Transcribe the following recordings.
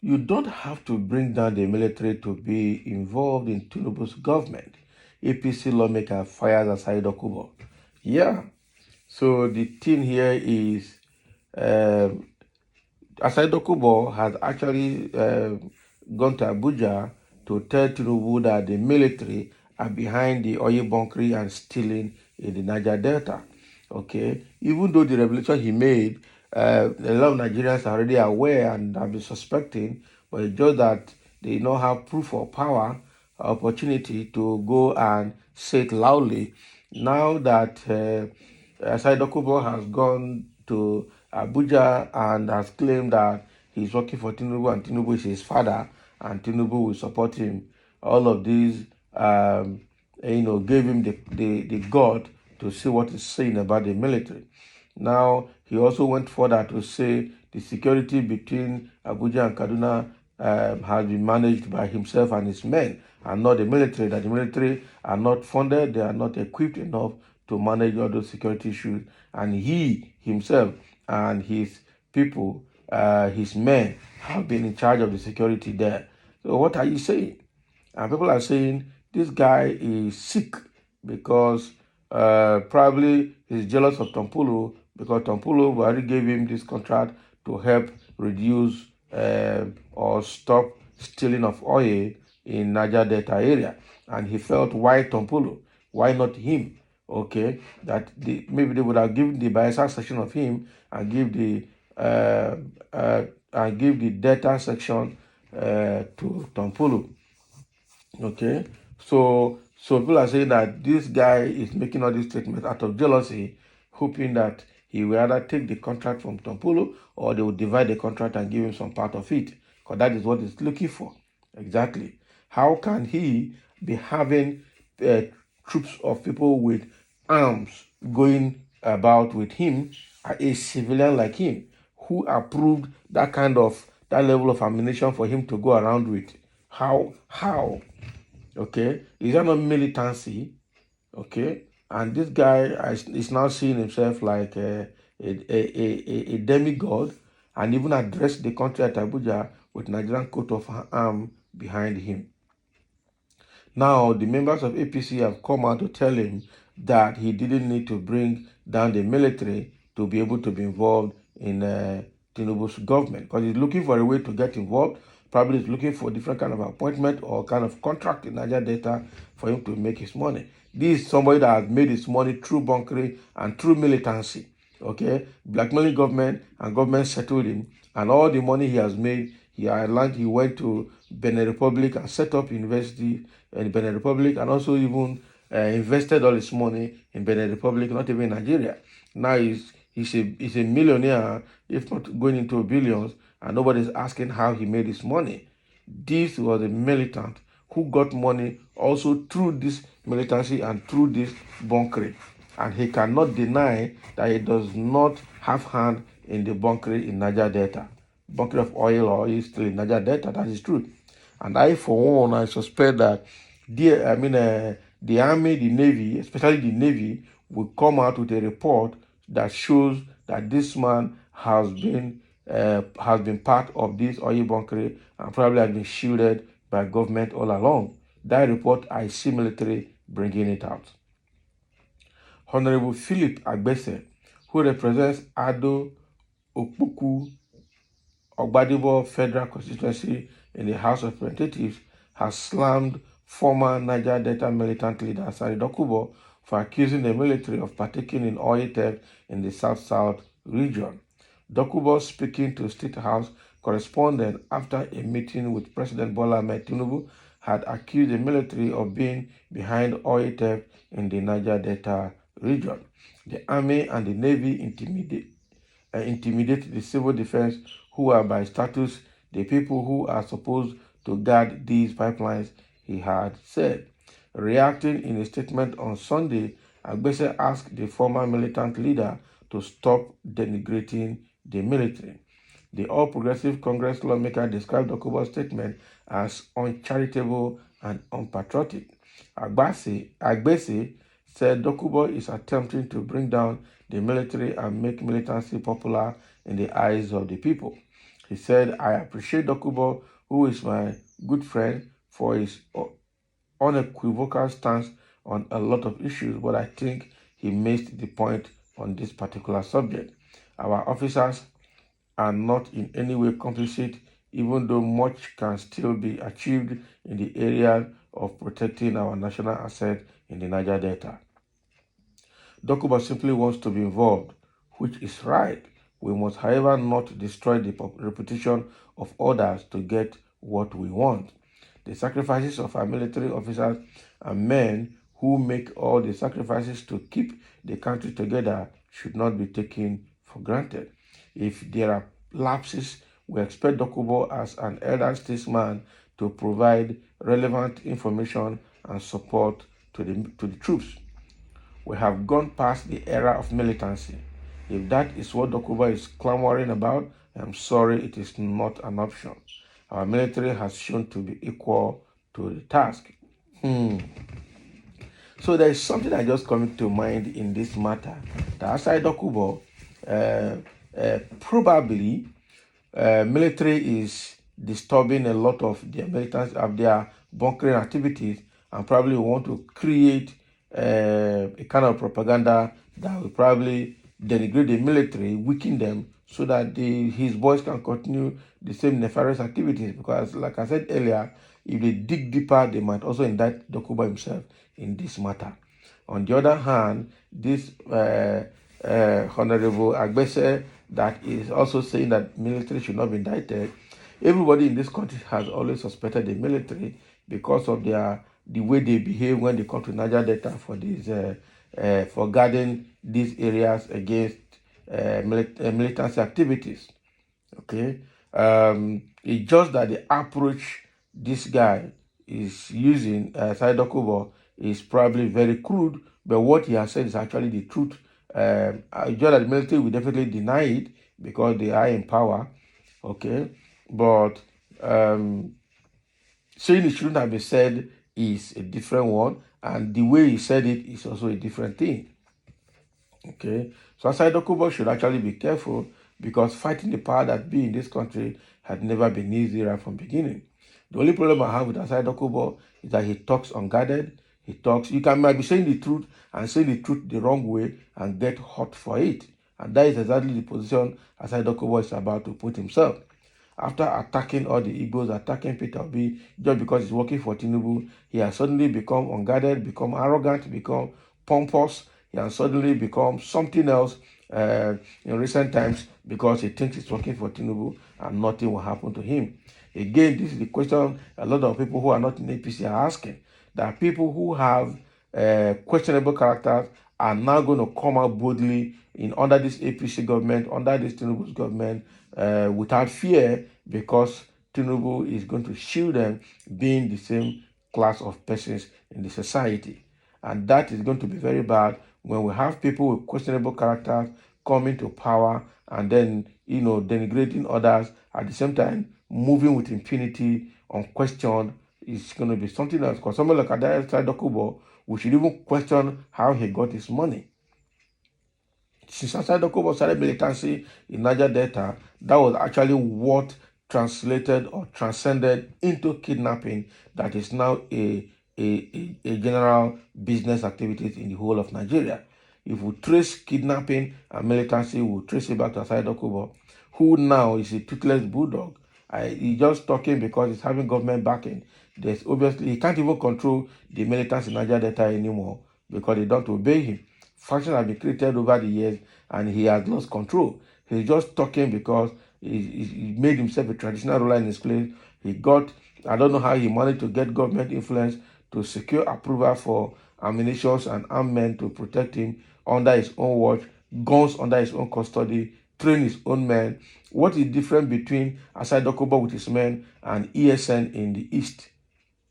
You don't have to bring down the military to be involved in Tinubu's government. APC lawmaker fires aside Dokubo. Yeah, so the thing here is Asai Dokubo has actually gone to Abuja to tell Tinubu that the military are behind the oil bunkering and stealing in the Niger Delta. Okay, even though the revelation he made, a lot of Nigerians are already aware and have been suspecting, but it's just that they don't have proof or power, opportunity to go and say it loudly. Now that Asai Dokubo has gone to Abuja and has claimed that he's working for Tinubu and Tinubu is his father and Tinubu will support him. All of these, gave him the God to see what he's saying about the military. Now, he also went further to say the security between Abuja and Kaduna has been managed by himself and his men and not the military, that the military are not funded, they are not equipped enough to manage all those security issues. And he himself and his people, his men, have been in charge of the security there. So what are you saying? And people are saying this guy is sick because probably he's jealous of Tompulu because Tompulu already gave him this contract to help reduce or stop stealing of oil in Niger Delta area. And he felt, why Tompulu? Why not him? Okay, that maybe they would have given the Bayelsa section of him and give the data section to Tompulu. Okay, so people are saying that this guy is making all these statements out of jealousy, hoping that he will either take the contract from Tompulu or they will divide the contract and give him some part of it, because that is what he's looking for. Exactly. How can he be having troops of people with arms going about with him, a civilian like him, who approved that level of ammunition for him to go around with? How? Okay, is that not militancy? Okay, and this guy is now seeing himself like a demigod, and even addressed the country at Abuja with Nigerian coat of arms behind him. Now, the members of APC have come out to tell him that he didn't need to bring down the military to be able to be involved in Tinubu's government, because he's looking for a way to get involved. Probably he's looking for a different kind of appointment or kind of contract in Niger Delta for him to make his money. This is somebody that has made his money through bunkering and through militancy. Okay, blackmailing government, and government settled him, and all the money he has made, he went to Benin Republic and set up university in Benin Republic, and also even invested all his money in Benin Republic, not even Nigeria. Now he's a millionaire, if not going into billions, and nobody's asking how he made his money. This was a militant who got money also through this militancy and through this bunkering. And he cannot deny that he does not have hand in the bunkering in Niger Delta. Bunkering of oil or oil still in Niger Delta, that is true. And I, for one, I suspect that the army, the navy, especially the navy, will come out with a report that shows that this man has been part of this oil bunkering and probably has been shielded by government all along. That report, I see military bringing it out. Honorable Philip Agbese, who represents Ado Okpuku Ogbadibo Federal Constituency in the House of Representatives, has slammed former Niger Delta militant leader Asari Dokubo for accusing the military of partaking in oil theft in the South-South region. Dokubo, speaking to State House correspondent after a meeting with President Bola Ahmed Tinubu, had accused the military of being behind oil theft in the Niger Delta region. The army and the navy intimidate the civil defense, who are by status the people who are supposed to guard these pipelines, he had said. Reacting in a statement on Sunday, Agbese asked the former militant leader to stop denigrating the military. The All Progressive Congress lawmaker described Dokubo's statement as uncharitable and unpatriotic. Agbese said Dokubo is attempting to bring down the military and make militancy popular in the eyes of the people. He said, I appreciate Dokubo, who is my good friend, for his unequivocal stance on a lot of issues, but I think he missed the point on this particular subject. Our officers are not in any way complicit, even though much can still be achieved in the area of protecting our national asset in the Niger Delta. Dokubo simply wants to be involved, which is right. We must, however, not destroy the reputation of others to get what we want. The sacrifices of our military officers and men who make all the sacrifices to keep the country together should not be taken for granted. If there are lapses, we expect Dokubo as an elder statesman to provide relevant information and support to the troops. We have gone past the era of militancy. If that is what Dokubo is clamoring about, I'm sorry, it is not an option. Our military has shown to be equal to the task. So there is something that just coming to mind in this matter. That outside Dokubo, probably military is disturbing a lot of their militants of their bunkering activities, and probably want to create a kind of propaganda that will probably denigrate the military, weaken them, so that his boys can continue the same nefarious activities. Because, like I said earlier, if they dig deeper, they might also indict Dokubo himself in this matter. On the other hand, this Honorable Agbese that is also saying that military should not be indicted. Everybody in this country has always suspected the military because of the way they behave when they come to Niger Delta for these for guarding these areas against militancy activities. Okay, it's just that the approach this guy is using, Side Dokubo, is probably very crude, but what he has said is actually the truth. Just that the military will definitely deny it because they are in power. Okay, but saying it shouldn't have been said is a different one, and the way he said it is also a different thing. Okay, so Asai Dokubo should actually be careful because fighting the power that be in this country had never been easy right from the beginning. The only problem I have with Asai Dokubo is that he talks unguarded. He talks, might be saying the truth and saying the truth the wrong way and get hot for it. And that is exactly the position Asai Dokubo is about to put himself. After attacking all the Igbos, attacking Peter Obi, just because he's working for Tinubu, he has suddenly become unguarded, become arrogant, become pompous. He has suddenly become something else in recent times because he thinks he's working for Tinubu and nothing will happen to him. Again, this is the question a lot of people who are not in APC are asking. That people who have questionable characters are now going to come out boldly under this APC government, under this Tinubu's government, without fear, because Tinubu is going to shield them being the same class of persons in the society. And that is going to be very bad when we have people with questionable characters coming to power and then, denigrating others, at the same time moving with impunity, unquestioned. It's going to be something else. Because someone like Asai Dokubo, we should even question how he got his money. Since Asai Dokubo started militancy in Niger Delta, that was actually what translated or transcended into kidnapping that is now a general business activities in the whole of Nigeria. If we trace kidnapping and militancy, we'll trace it back to Asai Dokubo, who now is a toothless bulldog. He's just talking because he's having government backing. There's obviously, he can't even control the militants in Niger Delta anymore because they don't obey him. Factions have been created over the years and he has lost control. He's just talking because he made himself a traditional ruler in his place. I don't know how he managed to get government influence to secure approval for ammunition and armed men to protect him under his own watch, guns under his own custody, train his own men. What is different between Asai Dokubo with his men and ESN in the East?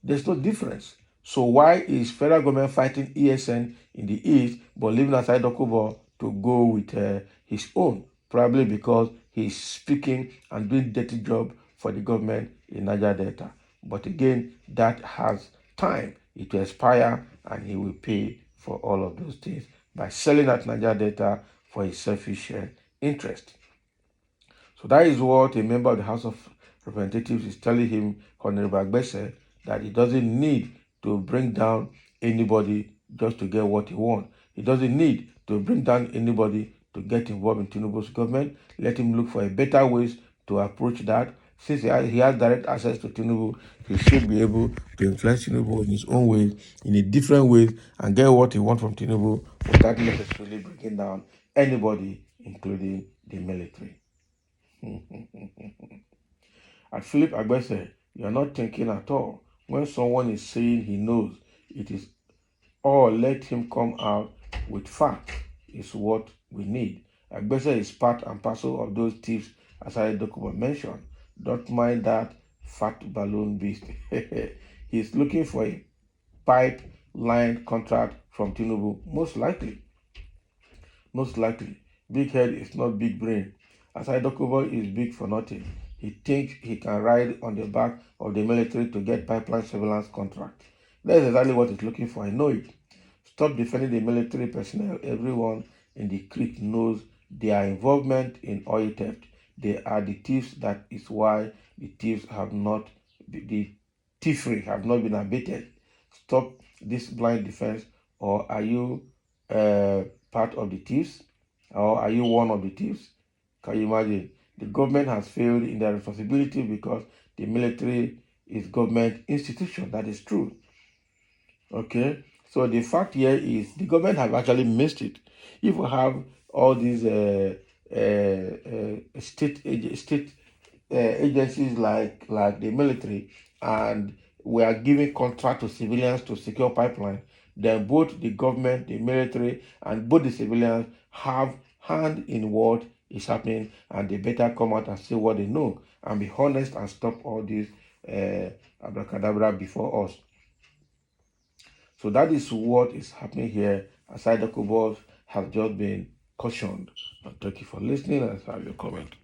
There's no difference. So why is federal government fighting ESN in the East but leaving Asai Dokubo to go with his own? Probably because he's speaking and doing dirty job for the government in Niger Delta. But again, that has time. It will expire and he will pay for all of those things by selling at Niger Delta for his selfish interest. So that is what a member of the House of Representatives is telling him, Honorable Agbese, that he doesn't need to bring down anybody just to get what he wants. He doesn't need to bring down anybody to get involved in Tinubu's government. Let him look for a better ways to approach that. Since he has direct access to Tinubu, he should be able to influence Tinubu in his own way, in a different way, and get what he wants from Tinubu without necessarily bringing down anybody, including the military. At Philip Agbese, you are not thinking at all. When someone is saying he knows, it is all let him come out with facts is what we need. Agbese is part and parcel of those thieves, as I Dokubo mentioned. Don't mind that fat balloon beast. He's looking for a pipeline contract from Tinubu, most likely. Most likely. Big head is not big brain. Asai Dokubo is big for nothing. He thinks he can ride on the back of the military to get pipeline surveillance contract. That's exactly what he's looking for. I know it. Stop defending the military personnel. Everyone in the creek knows their involvement in oil theft. They are the thieves. That is why the thieves have not, the thievery have not been abated. Stop this blind defense, or are you part of the thieves? Or are you one of the thieves? Can you imagine? The government has failed in their responsibility because the military is government institution. That is true. Okay, so the fact here is the government have actually missed it. If we have all these state agencies like the military, and we are giving contract to civilians to secure pipeline, then both the government, the military, and both the civilians have hand in what is happening, and they better come out and say what they know and be honest and stop all this abracadabra before us. So that is what is happening here. Aside Dokubo have just been cautioned. And thank you for listening, and have your comment.